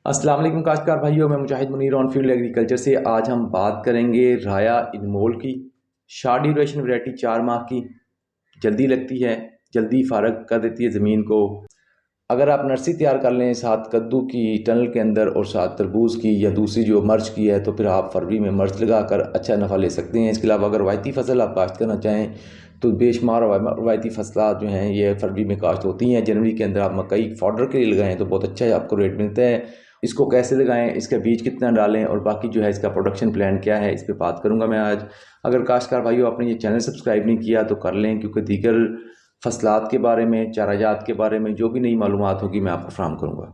अस्सलाम वालेकुम काश्तकार भाइयों, मैं मुजाहिद मुनीर ऑन फील्ड एग्रीकल्चर से। आज हम बात करेंगे राया इनमोल की। शॉर्ट ड्यूरेशन वैरायटी 4 माह की, जल्दी लगती है, जल्दी फारग कर देती है ज़मीन को। अगर आप नर्सरी तैयार कर लें साथ कद्दू की टनल के अंदर और साथ तरबूज की या दूसरी जो मर्च की है, तो फिर आप फरवरी में मर्च लगा कर अच्छा नफ़ा ले सकते हैं। इसके अलावा अगर रवायती फसल आप काश्त करना चाहें तो बेशुमार रवायती फसलात जो हैं ये फरवरी में काश्त होती हैं। जनवरी के अंदर आप मकई फॉडर के लिए लगाएं तो बहुत अच्छा आपको रेट मिलता है। इसको कैसे लगाएं, इसका बीज कितना डालें और बाकी जो है इसका प्रोडक्शन प्लान क्या है, इस पर बात करूंगा मैं आज। अगर काश्तकार भाइयों आपने ये चैनल सब्सक्राइब नहीं किया तो कर लें, क्योंकि दीगर फसलात के बारे में, चाराजात के बारे में जो भी नई मालूमात होगी मैं आपको फ्राहम करूँगा।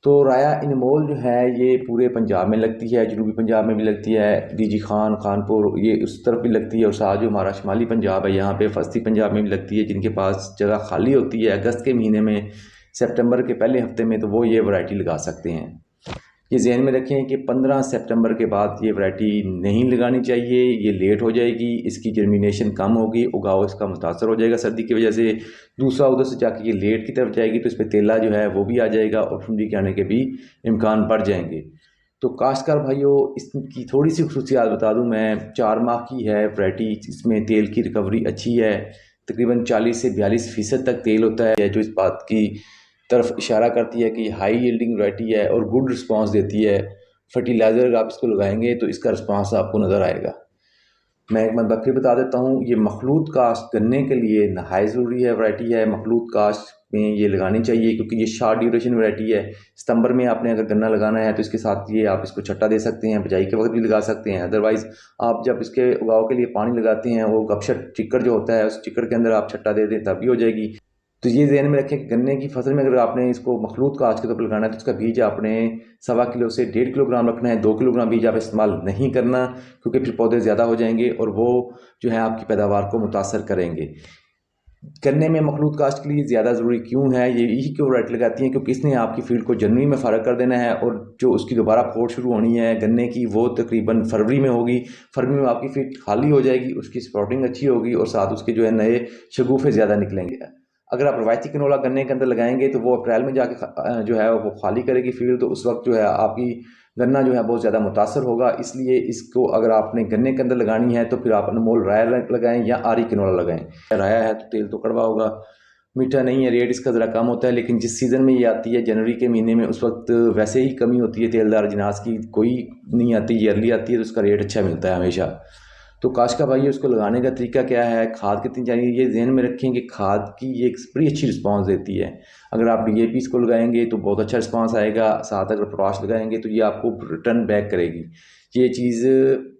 तो राया इनमोल जो है ये पूरे पंजाब में लगती है, जनूबी पंजाब में भी लगती है, डीजी खान खानपुर ये उस तरफ भी लगती है, और साथ जो हमारा शुमाली पंजाब है यहाँ पे फस्ती पंजाब में भी लगती है। जिनके पास जगह खाली होती है अगस्त के महीने में, सितंबर के पहले हफ्ते में, तो वो ये वैरायटी लगा सकते हैं। ये ज़हन में रखें कि 15 सितंबर के बाद ये वैरायटी नहीं लगानी चाहिए, ये लेट हो जाएगी, इसकी जर्मिनेशन कम होगी, उगाव इसका मुतासर हो जाएगा सर्दी की वजह से। दूसरा, उधर से जाके ये लेट की तरफ जाएगी तो इस पर तेला जो है वो भी आ जाएगा और ठंडी के आने के भी इम्कान बढ़ जाएंगे। तो काश्तकार भाइयों, इसकी थोड़ी सी खसूसियात बता दूं मैं। 4 माह की है वैरायटी, इसमें तेल की रिकवरी अच्छी है, तकरीबन 40 से 42% तक तेल होता है, जो इस बात की तरफ इशारा करती है कि हाई यील्डिंग वैरायटी है और गुड रिस्पांस देती है। फर्टिलाइज़र अगर आप इसको लगाएंगे तो इसका रिस्पांस आपको नज़र आएगा। मैं एक मरतबा फिर बता देता हूँ, ये मखलूत काश्त गन्ने के लिए नहायत ज़रूरी है वैरायटी है। मखलूत काश्त में ये लगानी चाहिए क्योंकि ये शॉर्ट ड्यूरेशन वैरायटी है। सितंबर में आपने अगर गन्ना लगाना है तो इसके साथ ये आप इसको छट्टा दे सकते हैं, बिजाई के वक्त भी लगा सकते हैं। अदरवाइज़ आप जब इसके उगाव के लिए पानी लगाते हैं, वो गपशप चिक्कड़ जो होता है उस चिक्कड़ के अंदर आप छट्टा दे दें तब भी हो जाएगी। तो ये ज़हन में रखें कि गन्ने की फसल में अगर आपने इसको मखलूत काश्त के तौर पर लगाना है तो इसका बीज आपने 1.25 किलो से 1.5 किलोग्राम रखना है। 2 किलोग्राम बीज आप इस्तेमाल नहीं करना, क्योंकि फिर पौधे ज़्यादा हो जाएंगे और वो जो है आपकी पैदावार को मुतासर करेंगे। गन्ने में मखलूत काश्त के लिए ज़्यादा ज़रूरी क्यों है, ये यही क्यों वैरायटी लगाती हैं क्योंकि इसने आपकी फील्ड को जनवरी में फ़ारग कर देना है, और जो उसकी दोबारा फोड़ शुरू होनी है गन्ने की वो तकरीबन फरवरी में होगी। फरवरी में आपकी फील्ड खाली हो जाएगी, उसकी स्प्राउटिंग अच्छी होगी और साथ उसके जो है नए शगुफे ज़्यादा निकलेंगे। अगर आप रवायती कनोला गन्ने के अंदर लगाएंगे तो वो अप्रैल में जाके जो है वो खाली करेगी फील्ड, तो उस वक्त जो है आपकी गन्ना जो है बहुत ज़्यादा मुतासर होगा। इसलिए इसको अगर आपने गन्ने के अंदर लगानी है तो फिर आप अनमोल राया लगाएं या आरी कनोला लगाएं। राया है तो तेल तो कड़वा होगा, मीठा नहीं है, रेट इसका ज़रा कम होता है, लेकिन जिस सीज़न में ये आती है जनवरी के महीने में, उस वक्त वैसे ही कमी होती है तेलदार जिनास की, कोई नहीं आती, ये अर्ली आती है तो उसका रेट अच्छा मिलता है हमेशा। तो काश्तकार भाई उसको लगाने का तरीका क्या है, खाद कितनी चाहिए, ये ज़हन में रखें कि खाद की ये एक बड़ी अच्छी रिस्पांस देती है। अगर आप डीएपी इसको लगाएंगे तो बहुत अच्छा रिस्पांस आएगा, साथ अगर पोटाश लगाएंगे तो ये आपको रिटर्न बैक करेगी। ये चीज़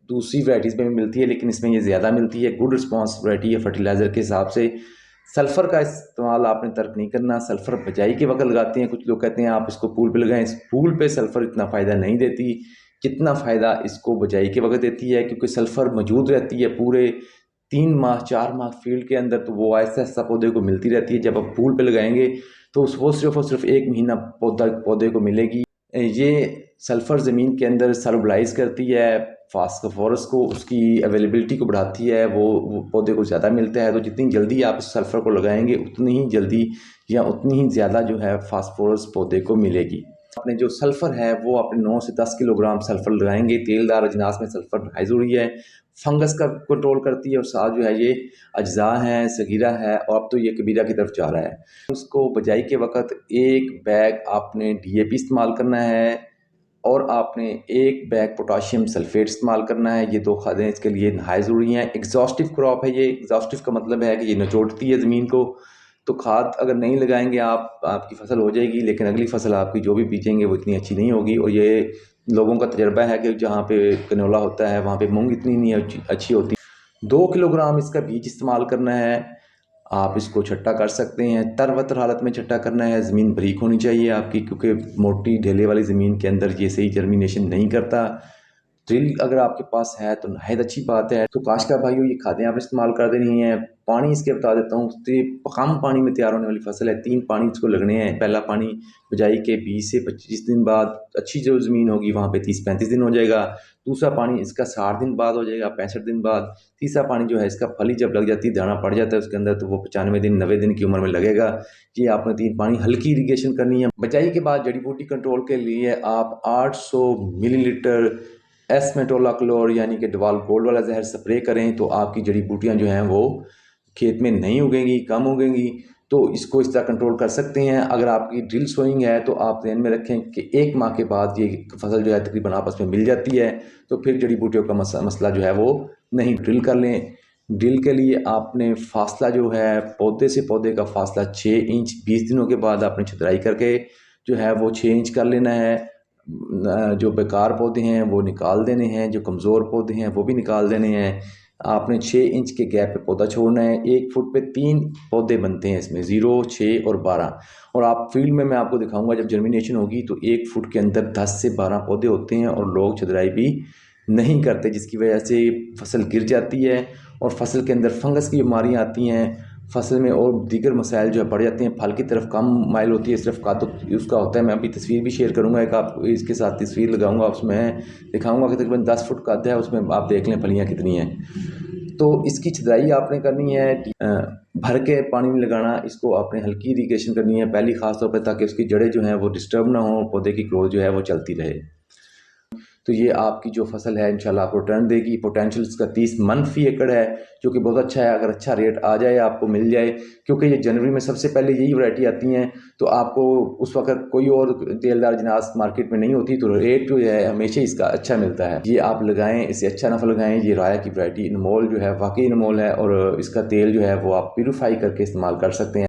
दूसरी वैराइटीज़ में भी मिलती है लेकिन इसमें ये ज़्यादा मिलती है, गुड रिस्पांस वैरायटी है फर्टिलाइज़र के हिसाब से। सल्फ़र का इस्तेमाल आपने तर्क नहीं करना, सल्फ़र बिजाई के वक्त लगाते हैं, कुछ लोग कहते हैं आप इसको फूल पे लगाएं। इस फूल पे सल्फ़र इतना फ़ायदा नहीं देती जितना फ़ायदा इसको बिजाई के वक्त देती है, क्योंकि सल्फ़र मौजूद रहती है पूरे 3 माह 4 माह फील्ड के अंदर, तो वो आहिस्ता आहिस्ता पौधे को मिलती रहती है। जब आप फूल पे लगाएंगे तो वो सिर्फ और सिर्फ 1 महीना पौधे को मिलेगी। ये सल्फ़र ज़मीन के अंदर सॉल्युबलाइज करती है फास्फोरस को, उसकी अवेलेबिलिटी को बढ़ाती है, वो पौधे को ज़्यादा मिलता है। तो जितनी जल्दी आप इस सल्फ़र को लगाएंगे उतनी ही जल्दी या उतनी ही ज़्यादा जो है फास्फोरस पौधे को मिलेगी। आपने जो सल्फ़र है वो अपने 9 से 10 किलोग्राम सल्फ़र लगाएंगे। तेलदार अजनास में सल्फ़र नहायत ज़रूरी है, फंगस का कंट्रोल करती है, और साथ जो है ये अज्जा है, सगीरा है, और अब तो ये कबीरा की तरफ जा रहा है। उसको बजाई के वक्त 1 बैग आपने डीएपी इस्तेमाल करना है और आपने 1 बैग पोटाशियम सल्फेट इस्तेमाल करना है। ये 2 खादें इसके लिए नहायत ज़रूरी हैं। एग्जॉस्टिव क्रॉप है ये, एग्जॉस्टिव का मतलब है कि ये निचोड़ती है ज़मीन को। तो खाद अगर नहीं लगाएंगे आप, आपकी फसल हो जाएगी लेकिन अगली फसल आपकी जो भी बीजेंगे वो इतनी अच्छी नहीं होगी। और ये लोगों का तजर्बा है कि जहाँ पे कनोला होता है वहाँ पे मूंग इतनी नहीं अच्छी होती। 2 किलोग्राम इसका बीज इस्तेमाल करना है। आप इसको छट्टा कर सकते हैं, तरवतर हालत में छट्टा करना है, ज़मीन बारीक होनी चाहिए आपकी, क्योंकि मोटी ढेले वाली ज़मीन के अंदर ये सही जर्मिनेशन नहीं करता। ड्रिल अगर आपके पास है तो नहायत अच्छी बात है। तो काश्तकार भाइयों, ये खादें आप इस्तेमाल कर देनी है। पानी इसके बता देता हूँ, उससे कम पानी में तैयार होने वाली फसल है। 3 पानी इसको लगने हैं। पहला पानी बिजाई के 20 से 25 दिन बाद, अच्छी जो ज़मीन होगी वहाँ पे 30-35 दिन हो जाएगा। दूसरा पानी इसका 60 दिन बाद हो जाएगा, 65 दिन बाद। तीसरा पानी जो है इसका फली जब लग जाती है, दाना पड़ जाता है उसके अंदर, तो वो 95 दिन 90 दिन की उम्र में लगेगा। ये आपने 3 पानी हल्की इरीगेशन करनी है। बिजाई के बाद जड़ी बूटी कंट्रोल के लिए आप 800 मिलीलीटर एस्मेटोलाक्लोर यानी कि डवाल गोल्ड वाला जहर स्प्रे करें, तो आपकी जड़ी बूटियाँ जो हैं वो खेत में नहीं उगेंगी, कम उगेंगी। तो इसको इस तरह कंट्रोल कर सकते हैं। अगर आपकी ड्रिल सोइंग है तो आप ध्यान में रखें कि 1 माह के बाद ये फसल जो है तकरीबन आपस में मिल जाती है, तो फिर जड़ी बूटियों का मसला जो है वो नहीं। ड्रिल कर लें। ड्रिल के लिए आपने फासला जो है, पौधे से पौधे का फासला 6 इंच, 20 दिनों के बाद आपने छतराई करके जो है वो 6 इंच कर लेना है। जो बेकार पौधे हैं वो निकाल देने हैं, जो कमज़ोर पौधे हैं वो भी निकाल देने हैं। आपने 6 इंच के गैप पे पौधा छोड़ना है। 1 फुट पे 3 पौधे बनते हैं इसमें, 0, 6 और 12। और आप फील्ड में मैं आपको दिखाऊंगा जब जर्मिनेशन होगी तो 1 फुट के अंदर 10 से 12 पौधे होते हैं, और लोग छदराई भी नहीं करते, जिसकी वजह से फसल गिर जाती है और फसल के अंदर फंगस की बीमारियाँ आती हैं। फसल में और दीगर मसाइल जो है बढ़ जाते हैं। फल की तरफ कम माइल होती है, सिर्फ काद उसका होता है। मैं अभी तस्वीर भी शेयर करूंगा, एक आप इसके साथ तस्वीर लगाऊंगा, उसमें दिखाऊंगा कि तकरीबन 10 फुट काद है, उसमें आप देख लें फलियाँ कितनी हैं। तो इसकी छदाई आपने करनी है, भर के पानी में लगाना। इसको आपने हल्की इरीगेशन करनी है पहली खास तौर पर, ताकि उसकी जड़ें जो हैं वो डिस्टर्ब ना हो, पौधे की ग्रोथ जो है वो चलती रहे। तो ये आपकी जो फसल है इंशाल्लाह आपको रिटर्न देगी। पोटेंशियल इसका 30 मन फी एकड़ है, जो कि बहुत अच्छा है। अगर अच्छा रेट आ जाए, आपको मिल जाए, क्योंकि ये जनवरी में सबसे पहले यही वैरायटी आती हैं, तो आपको उस वक्त कोई और तेलदार जिनास मार्केट में नहीं होती, तो रेट जो है हमेशा इसका अच्छा मिलता है। ये आप लगाएं, इससे अच्छा नफा लगाएं। ये राया की वैरायटी इनमोल जो है वाकई इनमोल है, और इसका तेल जो है वो आप प्यूरीफाई करके इस्तेमाल कर सकते हैं।